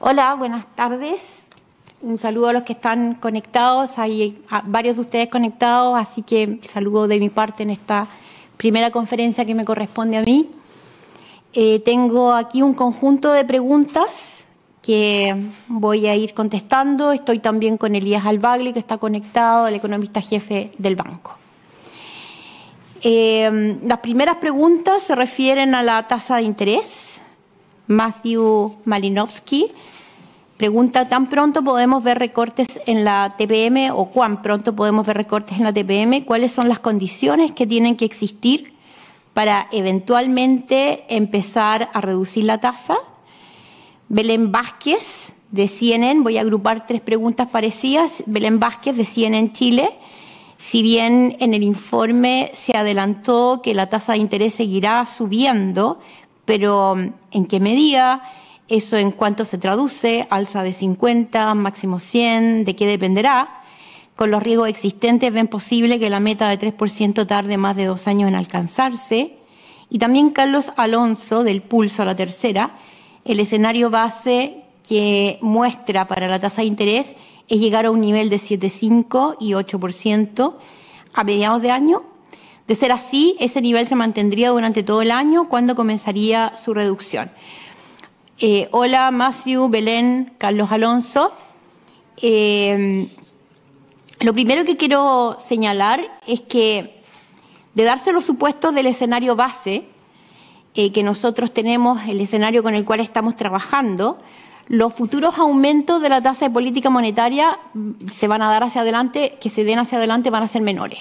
Hola, buenas tardes. Un saludo a los que están conectados. Hay varios de ustedes conectados, así que saludo de mi parte en esta primera conferencia que me corresponde a mí. Tengo aquí un conjunto de preguntas que voy a ir contestando. Estoy también con Elías Albagli, que está conectado, el economista jefe del banco. Las primeras preguntas se refieren a la tasa de interés. Matthew Malinowski pregunta: ¿tan pronto podemos ver recortes en la TPM o cuán pronto podemos ver recortes en la TPM? ¿Cuáles son las condiciones que tienen que existir para eventualmente empezar a reducir la tasa? Belén Vázquez, de CNN, voy a agrupar tres preguntas parecidas. Belén Vázquez, de CNN Chile: si bien en el informe se adelantó que la tasa de interés seguirá subiendo, pero ¿en qué medida? ¿Eso en cuánto se traduce? ¿Alza de 50, máximo 100? ¿De qué dependerá? Con los riesgos existentes, ¿ven posible que la meta de 3% tarde más de 2 años en alcanzarse? Y también Carlos Alonso, del Pulso, a la tercera: el escenario base que muestra para la tasa de interés es llegar a un nivel de 7,5 y 8% a mediados de año. De ser así, ese nivel se mantendría durante todo el año. ¿Cuándo comenzaría su reducción? Hola, Matthew, Belén, Carlos Alonso. Lo primero que quiero señalar es que, de darse los supuestos del escenario base que nosotros tenemos, el escenario con el cual estamos trabajando, los futuros aumentos de la tasa de política monetaria se van a dar hacia adelante, que se den hacia adelante, van a ser menores.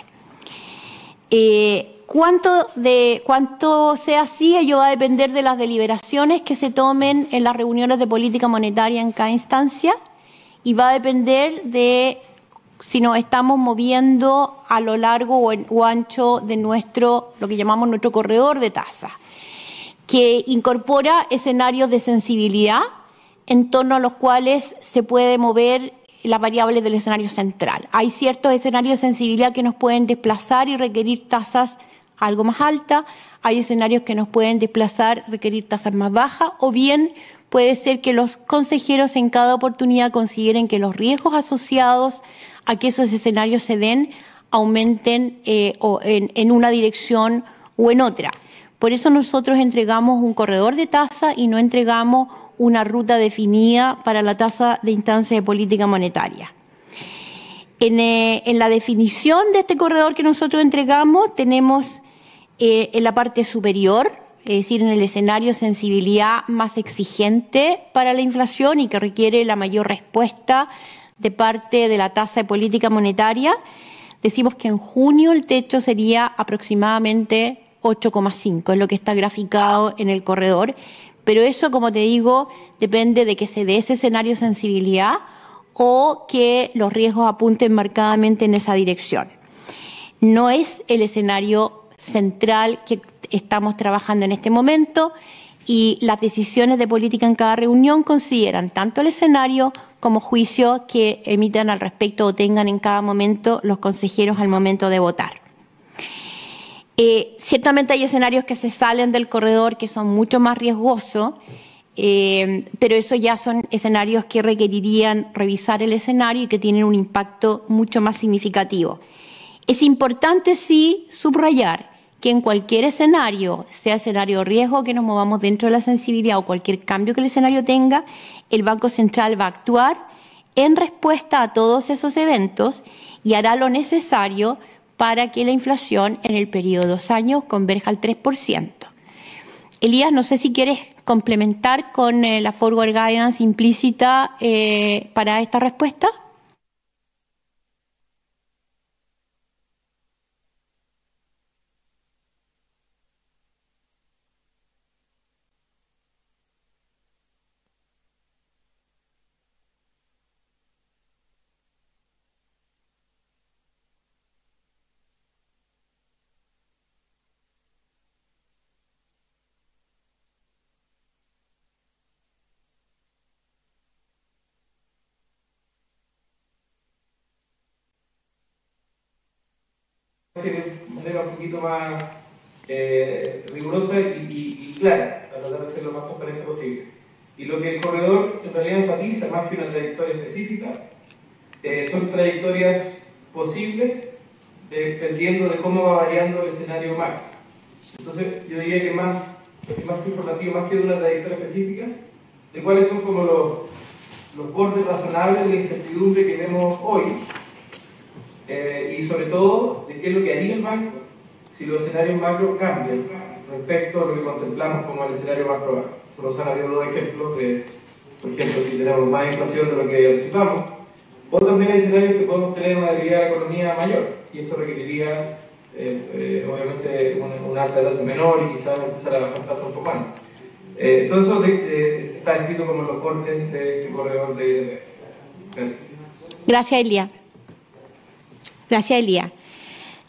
Cuánto sea así, ello va a depender de las deliberaciones que se tomen en las reuniones de política monetaria en cada instancia, y va a depender de si nos estamos moviendo a lo largo o ancho de lo que llamamos nuestro corredor de tasa, que incorpora escenarios de sensibilidad en torno a los cuales se puede mover las variables del escenario central. Hay ciertos escenarios de sensibilidad que nos pueden desplazar y requerir tasas algo más altas, hay escenarios que nos pueden desplazar, requerir tasas más bajas, o bien puede ser que los consejeros en cada oportunidad consideren que los riesgos asociados a que esos escenarios se den aumenten en una dirección o en otra. Por eso nosotros entregamos un corredor de tasa y no entregamos una ruta definida para la tasa de instancia de política monetaria. En la definición de este corredor que nosotros entregamos, tenemos en la parte superior, es decir, en el escenario de sensibilidad más exigente para la inflación y que requiere la mayor respuesta de parte de la tasa de política monetaria, decimos que en junio el techo sería aproximadamente 8,5, es lo que está graficado en el corredor. Pero eso, como te digo, depende de que se dé ese escenario de sensibilidad o que los riesgos apunten marcadamente en esa dirección. No es el escenario central que estamos trabajando en este momento, y las decisiones de política en cada reunión consideran tanto el escenario como juicios que emitan al respecto o tengan en cada momento los consejeros al momento de votar. Ciertamente hay escenarios que se salen del corredor que son mucho más riesgosos, pero eso ya son escenarios que requerirían revisar el escenario y que tienen un impacto mucho más significativo. Es importante, sí, subrayar que en cualquier escenario, sea escenario de riesgo, que nos movamos dentro de la sensibilidad o cualquier cambio que el escenario tenga, el Banco Central va a actuar en respuesta a todos esos eventos y hará lo necesario para que la inflación en el periodo de 2 años converja al 3%. Elías, no sé si quieres complementar con la forward guidance implícita para esta respuesta. De manera un poquito más rigurosa y clara, para tratar de ser lo más transparente posible. Y lo que el corredor en realidad enfatiza, más que una trayectoria específica, son trayectorias posibles dependiendo de cómo va variando el escenario macro. Entonces, yo diría que es más informativo, más que de una trayectoria específica, de cuáles son como los bordes razonables de la incertidumbre que vemos hoy, y sobre todo de qué es lo que haría el banco si los escenarios macro cambian respecto a lo que contemplamos como el escenario más probable. Solo se han habido dos ejemplos de, por ejemplo, si tenemos más inflación de lo que anticipamos, o también hay escenarios que podemos tener una debilidad de la economía mayor, y eso requeriría obviamente un alza de tasa menor y quizás empezar a bajar tasa un poco antes. Todo eso está escrito como los bordes de este corredor de IDP. Gracias. Gracias, Elia. Gracias, Elia.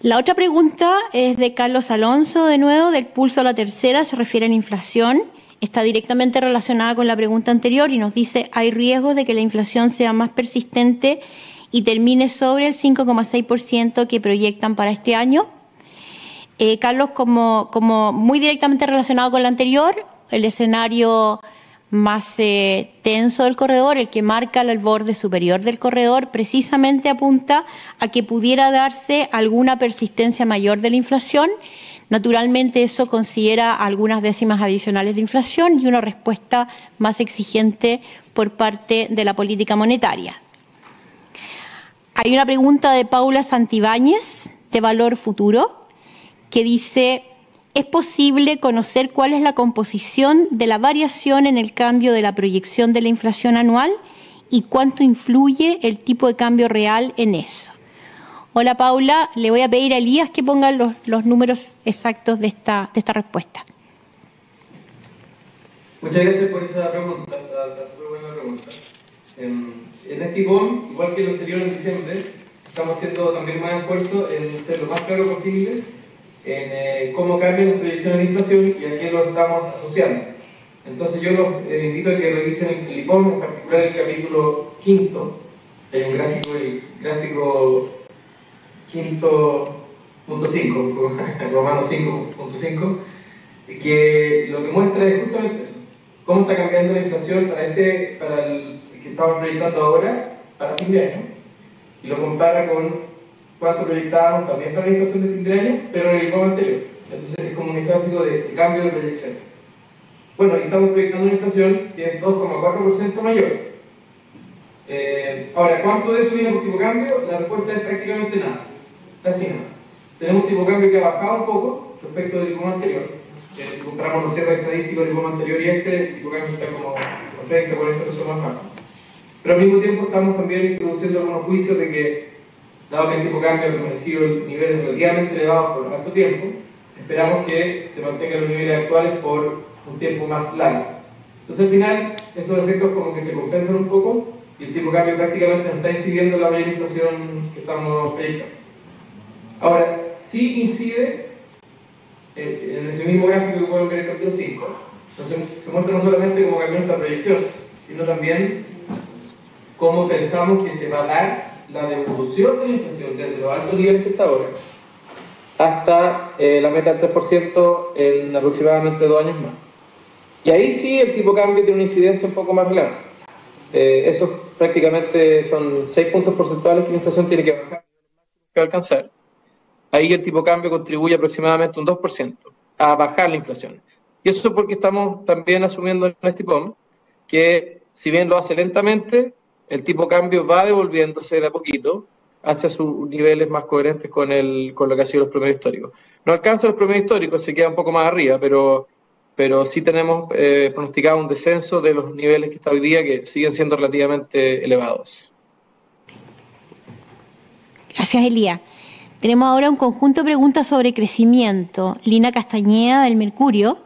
La otra pregunta es de Carlos Alonso, de nuevo, del pulso a la tercera, se refiere a la inflación. Está directamente relacionada con la pregunta anterior y nos dice, ¿hay riesgo de que la inflación sea más persistente y termine sobre el 5,6% que proyectan para este año? Carlos, como muy directamente relacionado con la anterior, el escenario más tenso del corredor, el que marca el borde superior del corredor, precisamente apunta a que pudiera darse alguna persistencia mayor de la inflación. Naturalmente eso considera algunas décimas adicionales de inflación y una respuesta más exigente por parte de la política monetaria. Hay una pregunta de Paula Santibáñez, de Valor Futuro, que dice, ¿es posible conocer cuál es la composición de la variación en el cambio de la proyección de la inflación anual y cuánto influye el tipo de cambio real en eso? Hola, Paula. Le voy a pedir a Elías que ponga los números exactos de esta respuesta. Muchas gracias por esa pregunta, la súper buena pregunta. En este IPOM, igual que el anterior en diciembre, estamos haciendo también más esfuerzo en ser lo más claro posible en cómo cambian las proyecciones de inflación y a qué lo estamos asociando. Entonces yo los invito a que revisen el IPOM, en particular el capítulo quinto. Hay un gráfico, el gráfico quinto punto 5, Romano 5.5, que lo que muestra es justamente eso, cómo está cambiando la inflación para el que estamos proyectando ahora, para fin de año, y lo compara con cuánto proyectábamos también para la inflación de fin de año, pero en el IPOM anterior. Entonces es como un gráfico de cambio de proyección. Bueno, y estamos proyectando una inflación que es 2,4% mayor. Ahora, ¿cuánto de eso viene por tipo de cambio? La respuesta es prácticamente nada. Casi nada. Tenemos un tipo de cambio que ha bajado un poco respecto del IPOM anterior. Si comparamos los cierres estadísticos del IPOM anterior y el tipo de cambio está como 30-40% más bajo. Pero al mismo tiempo estamos también introduciendo algunos juicios de que, dado que el tipo de cambio ha permanecido en niveles relativamente elevados por tanto tiempo, esperamos que se mantengan los niveles actuales por un tiempo más largo. Entonces al final, esos efectos como que se compensan un poco y el tipo de cambio prácticamente no está incidiendo en la mayor inflación que estamos proyectando. Ahora, sí incide en ese mismo gráfico que pueden ver en el capítulo 5, entonces se muestra no solamente cómo cambió nuestra proyección, sino también cómo pensamos que se va a dar la devolución de la inflación desde los altos niveles que está ahora hasta la meta del 3% en aproximadamente 2 años más. Y ahí sí el tipo de cambio tiene una incidencia un poco más relevante. Eso prácticamente son 6 puntos porcentuales que la inflación tiene que bajar, que alcanzar. Ahí el tipo de cambio contribuye aproximadamente un 2% a bajar la inflación. Y eso es porque estamos también asumiendo en este IPOM que, si bien lo hace lentamente, el tipo de cambio va devolviéndose de a poquito hacia sus niveles más coherentes con lo que ha sido los promedios históricos. No alcanza los promedios históricos, se queda un poco más arriba, pero sí tenemos pronosticado un descenso de los niveles que está hoy día, que siguen siendo relativamente elevados. Gracias, Elías. Tenemos ahora un conjunto de preguntas sobre crecimiento. Lina Castañeda, del Mercurio.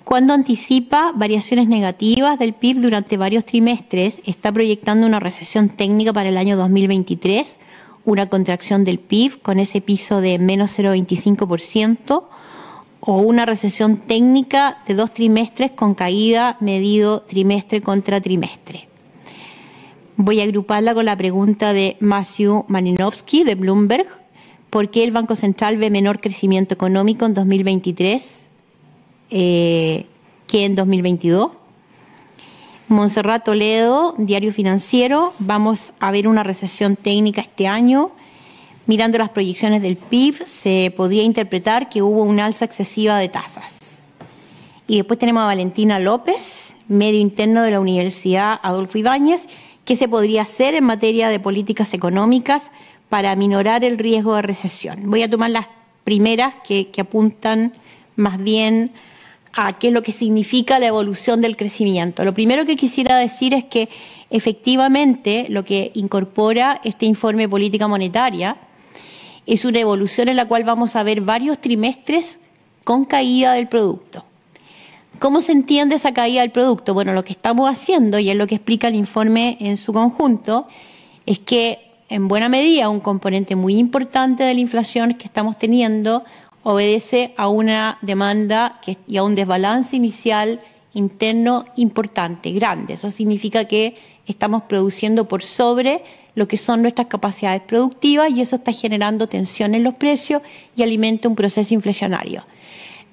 ¿Cuándo anticipa variaciones negativas del PIB durante varios trimestres? ¿Está proyectando una recesión técnica para el año 2023? ¿Una contracción del PIB con ese piso de menos 0,25%? ¿O una recesión técnica de 2 trimestres con caída medido trimestre contra trimestre? Voy a agruparla con la pregunta de Matthew Malinowski, de Bloomberg. ¿Por qué el Banco Central ve menor crecimiento económico en 2023 que en 2022? Montserrat Toledo, Diario Financiero, vamos a ver una recesión técnica este año. Mirando las proyecciones del PIB, se podría interpretar que hubo una alza excesiva de tasas. Y después tenemos a Valentina López, medio interno de la Universidad Adolfo Ibáñez, qué se podría hacer en materia de políticas económicas para aminorar el riesgo de recesión. Voy a tomar las primeras que apuntan más bien a qué es lo que significa la evolución del crecimiento. Lo primero que quisiera decir es que efectivamente lo que incorpora este informe de política monetaria es una evolución en la cual vamos a ver varios trimestres con caída del producto. ¿Cómo se entiende esa caída del producto? Bueno, lo que estamos haciendo, y es lo que explica el informe en su conjunto, es que en buena medida un componente muy importante de la inflación que estamos teniendo obedece a una demanda y a un desbalance inicial interno importante, grande. Eso significa que estamos produciendo por sobre lo que son nuestras capacidades productivas y eso está generando tensión en los precios y alimenta un proceso inflacionario.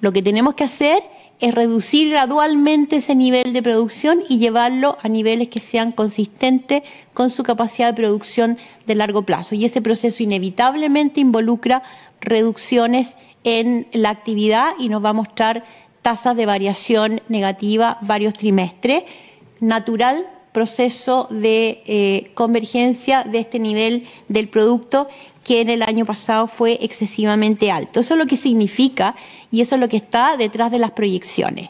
Lo que tenemos que hacer es reducir gradualmente ese nivel de producción y llevarlo a niveles que sean consistentes con su capacidad de producción de largo plazo. Y ese proceso inevitablemente involucra reducciones en la actividad y nos va a mostrar tasas de variación negativa varios trimestres. Natural proceso de convergencia de este nivel del producto que en el año pasado fue excesivamente alto. Eso es lo que significa y eso es lo que está detrás de las proyecciones.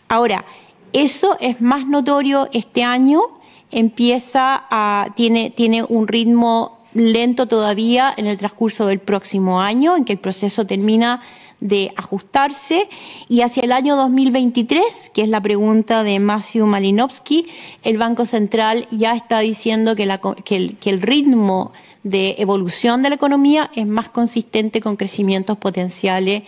Ahora, eso es más notorio este año, tiene un ritmo lento todavía en el transcurso del próximo año, en que el proceso termina de ajustarse, y hacia el año 2023, que es la pregunta de Matthew Malinowski, el Banco Central ya está diciendo que el ritmo de evolución de la economía es más consistente con crecimientos potenciales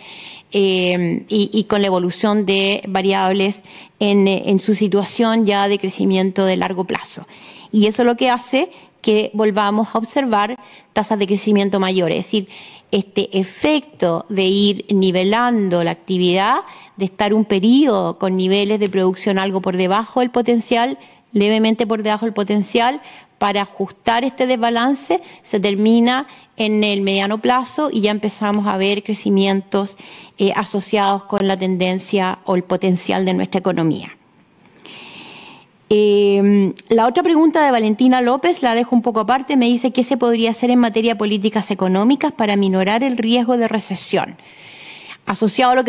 y con la evolución de variables en su situación ya de crecimiento de largo plazo. Y eso es lo que hace que volvamos a observar tasas de crecimiento mayores. Es decir, este efecto de ir nivelando la actividad, de estar un periodo con niveles de producción algo por debajo del potencial, levemente por debajo del potencial, para ajustar este desbalance, se termina en el mediano plazo y ya empezamos a ver crecimientos asociados con la tendencia o el potencial de nuestra economía. La otra pregunta de Valentina López la dejo un poco aparte, me dice qué se podría hacer en materia de políticas económicas para minorar el riesgo de recesión. Asociado a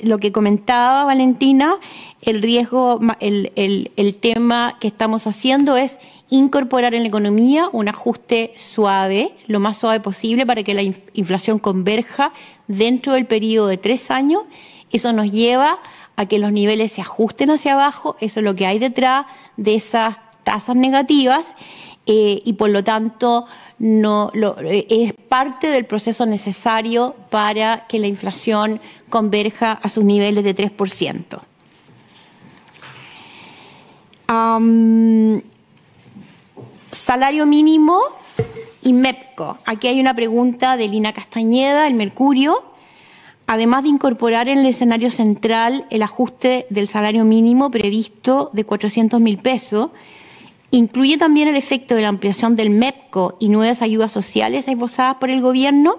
lo que comentaba Valentina, el riesgo, el tema que estamos haciendo es incorporar en la economía un ajuste suave, lo más suave posible, para que la inflación converja dentro del periodo de 3 años. Eso nos lleva a que los niveles se ajusten hacia abajo, eso es lo que hay detrás de esas tasas negativas y por lo tanto es parte del proceso necesario para que la inflación converja a sus niveles de 3%. Salario mínimo y MEPCO. Aquí hay una pregunta de Lina Castañeda, el Mercurio. Además de incorporar en el escenario central el ajuste del salario mínimo previsto de 400.000 pesos, ¿incluye también el efecto de la ampliación del MEPCO y nuevas ayudas sociales esbozadas por el gobierno?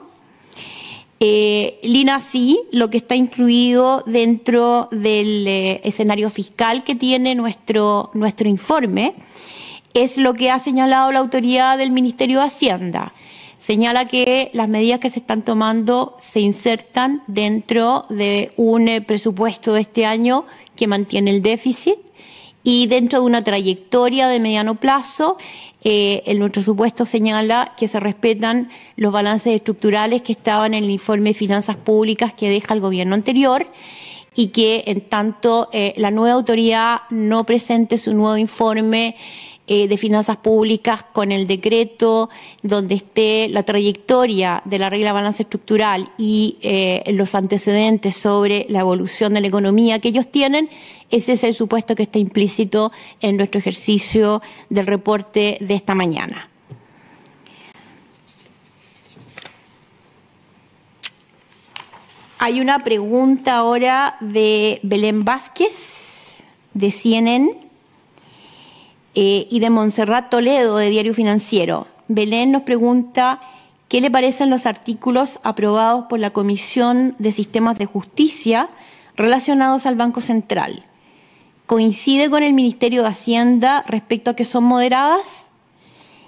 Lina, sí, lo que está incluido dentro del escenario fiscal que tiene nuestro informe es lo que ha señalado la autoridad del Ministerio de Hacienda. Señala que las medidas que se están tomando se insertan dentro de un presupuesto de este año que mantiene el déficit y dentro de una trayectoria de mediano plazo. Nuestro supuesto señala que se respetan los balances estructurales que estaban en el informe de finanzas públicas que deja el gobierno anterior y que en tanto la nueva autoridad no presente su nuevo informe de finanzas públicas con el decreto donde esté la trayectoria de la regla de balance estructural y los antecedentes sobre la evolución de la economía que ellos tienen, ese es el supuesto que está implícito en nuestro ejercicio del reporte de esta mañana. Hay una pregunta ahora de Belén Vázquez, de CNN. y de Montserrat Toledo, de Diario Financiero. Belén nos pregunta qué le parecen los artículos aprobados por la Comisión de Sistemas de Justicia relacionados al Banco Central. ¿Coincide con el Ministerio de Hacienda respecto a que son moderadas?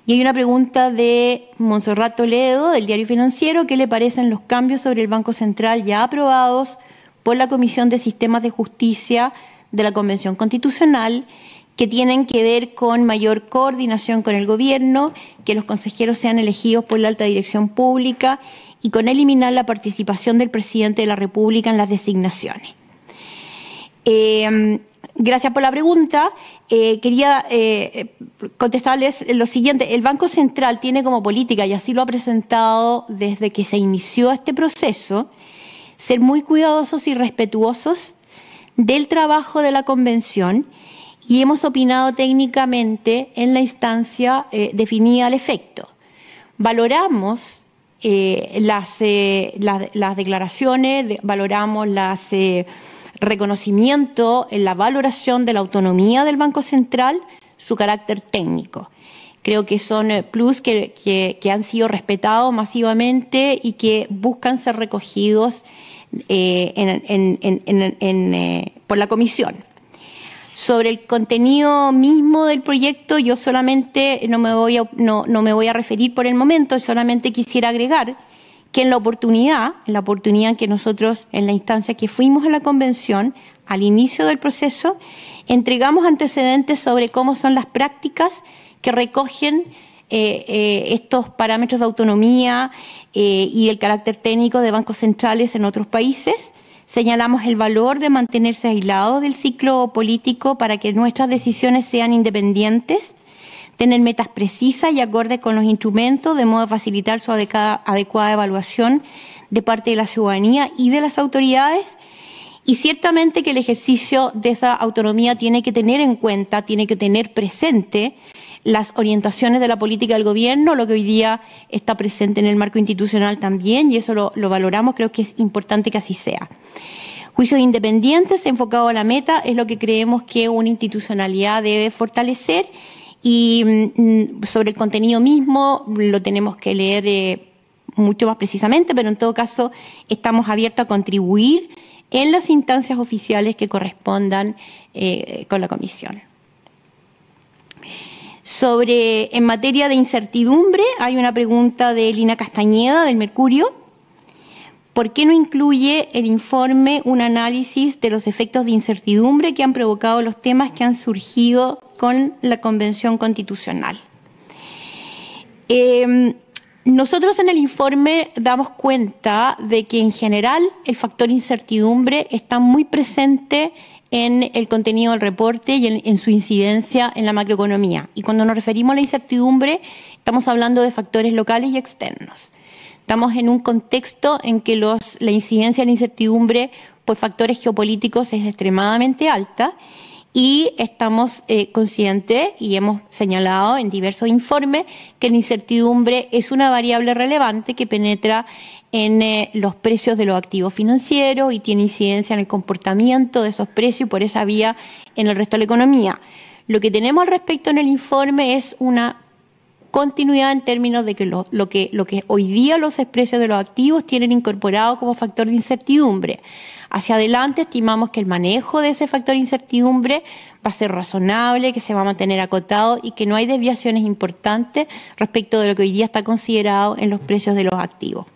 Y hay una pregunta de Montserrat Toledo, del Diario Financiero, ¿qué le parecen los cambios sobre el Banco Central ya aprobados por la Comisión de Sistemas de Justicia de la Convención Constitucional, que tienen que ver con mayor coordinación con el gobierno, que los consejeros sean elegidos por la alta dirección pública y con eliminar la participación del presidente de la República en las designaciones? Gracias por la pregunta. Quería contestarles lo siguiente. El Banco Central tiene como política, y así lo ha presentado desde que se inició este proceso, ser muy cuidadosos y respetuosos del trabajo de la Convención, y hemos opinado técnicamente en la instancia definida al efecto. Valoramos las declaraciones, valoramos las reconocimiento en la valoración de la autonomía del Banco Central, su carácter técnico. Creo que son plus que han sido respetados masivamente y que buscan ser recogidos por la Comisión. Sobre el contenido mismo del proyecto, yo solamente no me voy a referir por el momento, solamente quisiera agregar que en la oportunidad en que nosotros, en la instancia que fuimos a la Convención, al inicio del proceso, entregamos antecedentes sobre cómo son las prácticas que recogen estos parámetros de autonomía y el carácter técnico de bancos centrales en otros países. Señalamos el valor de mantenerse aislados del ciclo político para que nuestras decisiones sean independientes, tener metas precisas y acordes con los instrumentos, de modo a facilitar su adecuada evaluación de parte de la ciudadanía y de las autoridades. Y ciertamente que el ejercicio de esa autonomía tiene que tener en cuenta, tiene que tener presente las orientaciones de la política del gobierno, lo que hoy día está presente en el marco institucional también, y eso lo valoramos, creo que es importante que así sea. Juicios independientes enfocados a la meta es lo que creemos que una institucionalidad debe fortalecer. Y sobre el contenido mismo lo tenemos que leer mucho más precisamente, pero en todo caso estamos abiertos a contribuir en las instancias oficiales que correspondan con la Comisión. En materia de incertidumbre, hay una pregunta de Lina Castañeda, del Mercurio. ¿Por qué no incluye el informe un análisis de los efectos de incertidumbre que han provocado los temas que han surgido con la Convención Constitucional? Nosotros en el informe damos cuenta de que en general el factor incertidumbre está muy presente en el contenido del reporte y en su incidencia en la macroeconomía. Y cuando nos referimos a la incertidumbre, estamos hablando de factores locales y externos. Estamos en un contexto en que la incidencia de la incertidumbre por factores geopolíticos es extremadamente alta, y estamos conscientes y hemos señalado en diversos informes que la incertidumbre es una variable relevante que penetra en los precios de los activos financieros y tiene incidencia en el comportamiento de esos precios y por esa vía en el resto de la economía. Lo que tenemos al respecto en el informe es una continuidad en términos de que lo que hoy día los precios de los activos tienen incorporado como factor de incertidumbre. Hacia adelante estimamos que el manejo de ese factor de incertidumbre va a ser razonable, que se va a mantener acotado y que no hay desviaciones importantes respecto de lo que hoy día está considerado en los precios de los activos.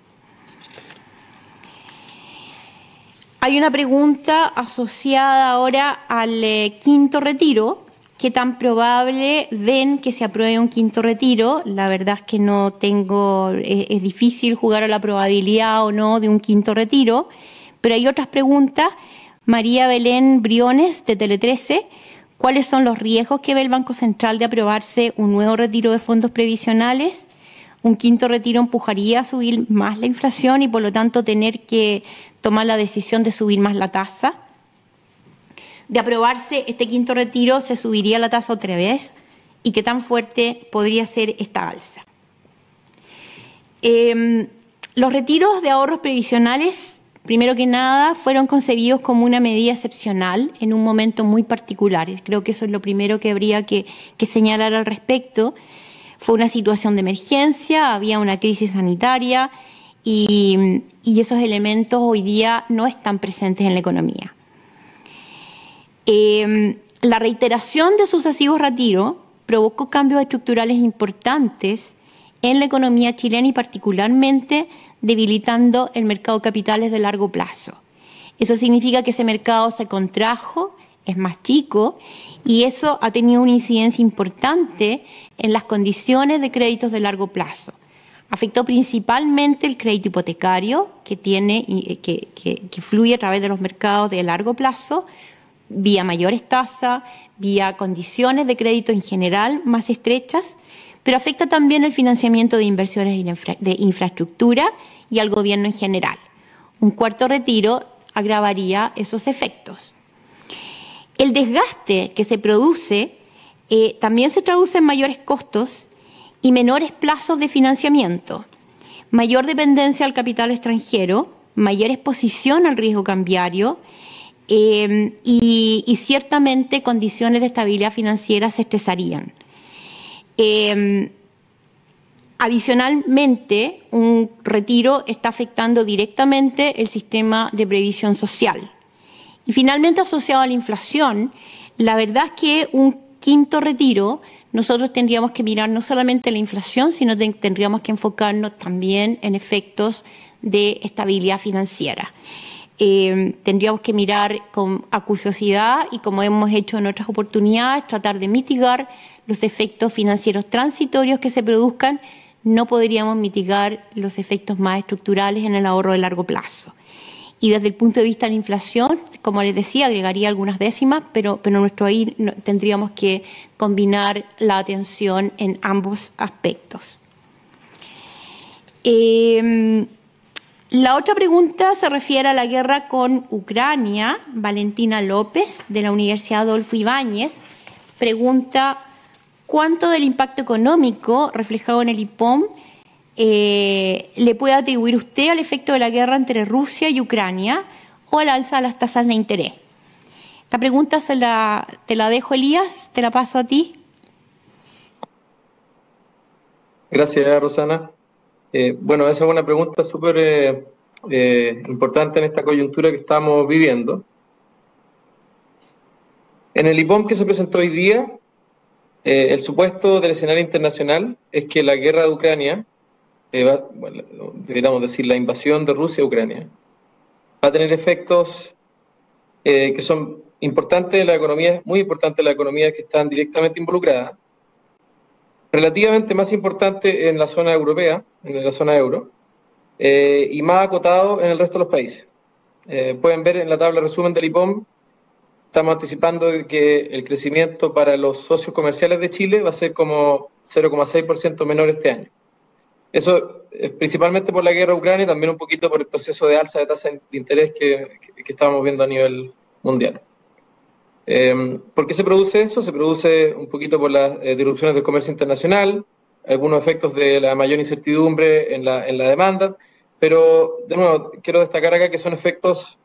Hay una pregunta asociada ahora al quinto retiro. ¿Qué tan probable ven que se apruebe un quinto retiro? La verdad es que no tengo, es difícil jugar a la probabilidad o no de un quinto retiro, pero hay otras preguntas. María Belén Briones, de Tele 13, ¿cuáles son los riesgos que ve el Banco Central de aprobarse un nuevo retiro de fondos previsionales? Un quinto retiro empujaría a subir más la inflación y por lo tanto tener que tomar la decisión de subir más la tasa. De aprobarse este quinto retiro, ¿se subiría la tasa otra vez? ¿Y qué tan fuerte podría ser esta alza? Los retiros de ahorros previsionales primero que nada, fueron concebidos como una medida excepcional en un momento muy particular. Creo que eso es lo primero que habría que señalar al respecto. Fue una situación de emergencia, había una crisis sanitaria y esos elementos hoy día no están presentes en la economía. La reiteración de sucesivos retiros provocó cambios estructurales importantes en la economía chilena y particularmente debilitando el mercado de capitales de largo plazo. Eso significa que ese mercado se contrajo, es más chico, y eso ha tenido una incidencia importante en las condiciones de créditos de largo plazo. Afectó principalmente el crédito hipotecario que fluye a través de los mercados de largo plazo, vía mayores tasas, vía condiciones de crédito en general más estrechas, pero afecta también el financiamiento de inversiones de infraestructura y al gobierno en general. Un cuarto retiro agravaría esos efectos. El desgaste que se produce también se traduce en mayores costos y menores plazos de financiamiento, mayor dependencia al capital extranjero, mayor exposición al riesgo cambiario y ciertamente condiciones de estabilidad financiera se estresarían. Adicionalmente, un retiro está afectando directamente el sistema de previsión social. Y finalmente, asociado a la inflación, la verdad es que un quinto retiro, nosotros tendríamos que mirar no solamente la inflación, sino tendríamos que enfocarnos también en efectos de estabilidad financiera. Tendríamos que mirar con acuciosidad y, como hemos hecho en otras oportunidades, tratar de mitigar los efectos financieros transitorios que se produzcan. No podríamos mitigar los efectos más estructurales en el ahorro de largo plazo. Y desde el punto de vista de la inflación, como les decía, agregaría algunas décimas, pero nuestro ahí tendríamos que combinar la atención en ambos aspectos. La otra pregunta se refiere a la guerra con Ucrania. Valentina López, de la Universidad Adolfo Ibáñez, pregunta: ¿cuánto del impacto económico reflejado en el IPOM le puede atribuir usted al efecto de la guerra entre Rusia y Ucrania o al alza de las tasas de interés? Esta pregunta te la dejo, Elías, te la paso a ti. Gracias, Rosana. Bueno, esa es una pregunta súper importante en esta coyuntura que estamos viviendo. En el IPOM que se presentó hoy día, el supuesto del escenario internacional es que la guerra de Ucrania, deberíamos decir la invasión de Rusia a Ucrania, va a tener efectos que son importantes en la economía, muy importantes en la economía que están directamente involucradas, relativamente más importante en la zona europea, en la zona euro, y más acotado en el resto de los países. Pueden ver en la tabla de resumen del IPOM, estamos anticipando que el crecimiento para los socios comerciales de Chile va a ser como 0,6% menor este año. Eso es principalmente por la guerra de Ucrania y también un poquito por el proceso de alza de tasa de interés que estamos viendo a nivel mundial. ¿Por qué se produce eso? Se produce un poquito por las disrupciones del comercio internacional, algunos efectos de la mayor incertidumbre en la demanda, pero de nuevo quiero destacar acá que son efectos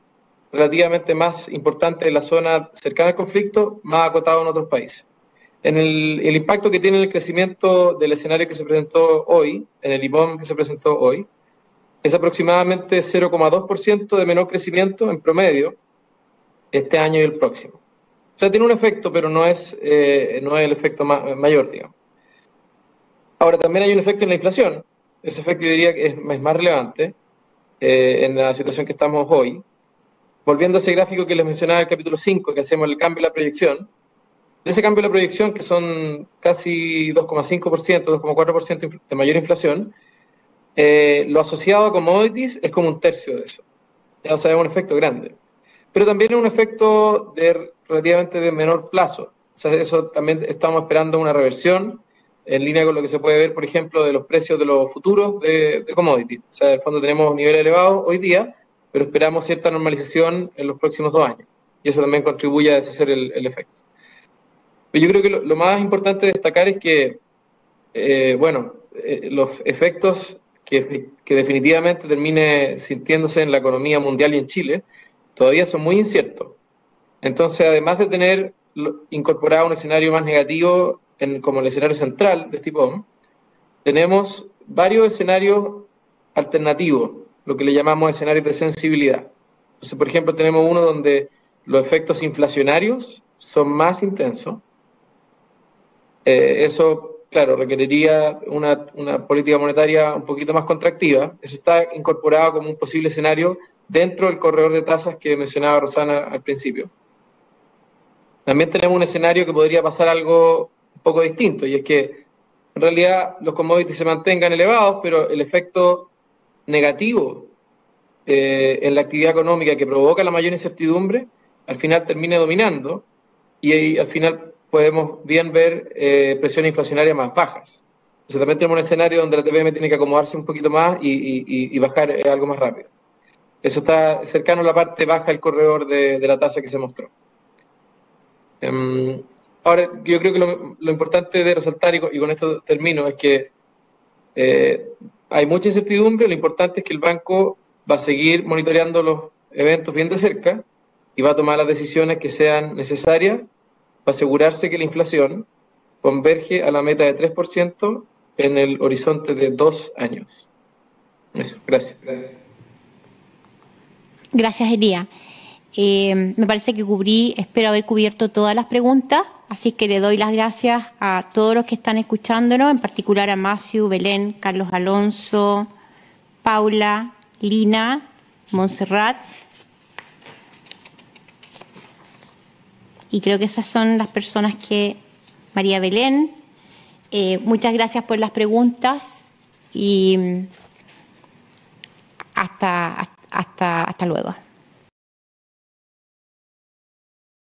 relativamente más importantes en la zona cercana al conflicto, más acotados en otros países. El impacto que tiene el crecimiento del escenario que se presentó hoy, en el IPOM que se presentó hoy, es aproximadamente 0,2% de menor crecimiento en promedio este año y el próximo. O sea, tiene un efecto, pero no es el efecto mayor, digamos. Ahora, también hay un efecto en la inflación. Ese efecto yo diría que es más relevante en la situación que estamos hoy. Volviendo a ese gráfico que les mencionaba en el capítulo 5, que hacemos el cambio de la proyección, de ese cambio de la proyección, que son casi 2,5%, 2,4% de mayor inflación, lo asociado a commodities es como un tercio de eso. O sea, es un efecto grande. Pero también es un efecto relativamente de menor plazo. O sea, eso también estamos esperando una reversión en línea con lo que se puede ver, por ejemplo, de los precios de los futuros de commodities. O sea, en el fondo tenemos niveles elevados hoy día, pero esperamos cierta normalización en los próximos 2 años. Y eso también contribuye a deshacer el efecto. Pero yo creo que lo más importante de destacar es que, los efectos que definitivamente termine sintiéndose en la economía mundial y en Chile, todavía son muy inciertos. Entonces, además de tener incorporado un escenario más negativo como el escenario central de Steve, tenemos varios escenarios alternativos, lo que le llamamos escenarios de sensibilidad. Entonces, por ejemplo, tenemos uno donde los efectos inflacionarios son más intensos. Eso, claro, requeriría una política monetaria un poquito más contractiva. Eso está incorporado como un posible escenario dentro del corredor de tasas que mencionaba Rosana al principio. También tenemos un escenario que podría pasar algo un poco distinto, y es que en realidad los commodities se mantengan elevados, pero el efecto negativo en la actividad económica que provoca la mayor incertidumbre, al final termine dominando, y ahí al final podemos bien ver presiones inflacionarias más bajas. Entonces también tenemos un escenario donde la TPM tiene que acomodarse un poquito más y bajar algo más rápido. Eso está cercano a la parte baja del corredor de la tasa que se mostró. Ahora, yo creo que lo importante de resaltar, y con esto termino, es que hay mucha incertidumbre. Lo importante es que el banco va a seguir monitoreando los eventos bien de cerca y va a tomar las decisiones que sean necesarias para asegurarse que la inflación converge a la meta de 3% en el horizonte de 2 años. Eso, gracias. Gracias, Elías. Me parece que espero haber cubierto todas las preguntas, así que le doy las gracias a todos los que están escuchándonos, en particular a Maciu, Belén, Carlos Alonso, Paula, Lina, Montserrat. Y creo que esas son las personas que... María Belén, muchas gracias por las preguntas y hasta luego.